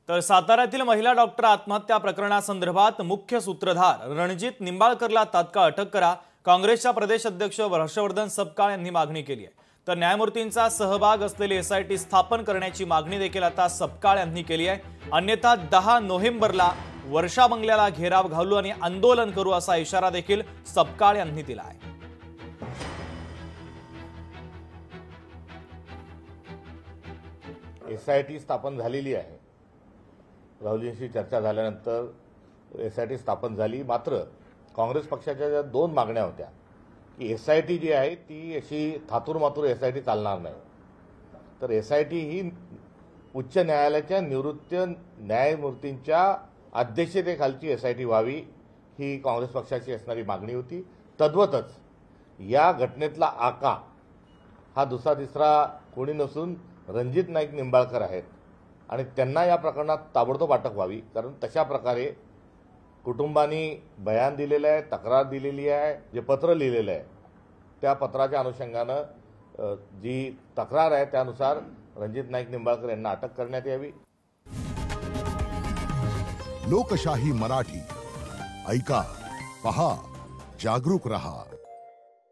तर साताऱ्यातील महिला डॉक्टर आत्महत्या प्रकरणासंदर्भात मुख्य सूत्रधार रणजित निंबाळकरला तात्काळ अटक करा, काँग्रेसच्या प्रदेश अध्यक्ष हर्षवर्धन सपकाळ यांनी मागणी केली आहे। तर न्यायमूर्तींचा सहभाग असलेली एसआयटी स्थापन करण्याची मागणी देखील आता सपकाळ यांनी केली आहे। अन्यथा 10 नोव्हेंबरला वर्षा बंगल्याला घेराव घालू आणि आंदोलन करू असा इशारा देखील सपकाळ यांनी दिला आहे। एसआयटी स्थापन झालेली आहे। राहुलजींशी चर्चा झाल्यानंतर एसआयटी स्थापन झाली। मात्र काँग्रेस पक्षाच्या ज्या 2 मागण्या होत्या की एसआयटी जी आहे ती अशी थातूरमातूर एसआयटी चालणार नाही, तर एसआयटी ही उच्च न्यायालयाच्या निवृत्त न्यायमूर्तींच्या अध्यक्षतेखालची एसआयटी व्हावी, ही काँग्रेस पक्षाची असणारी मागणी होती। तद्वतच या घटनेतला आका हा दुसरा तिसरा कोणी नसून रणजित नाईक निंबाळकर आहेत आणि त्यांना या प्रकरणात ताबडतोब अटक व्हावी, कारण तशा प्रकारे कुटुंबांनी बयान दिलेलं आहे, तक्रार दिलेली आहे, जे पत्र लिहिलेलं आहे त्या पत्राच्या अनुषंगानं जी तक्रार आहे त्यानुसार रणजित नाईक निंबाळकर यांना अटक करण्यात यावी। लोकशाही मराठी ऐका, पहा, जागरूक रहा।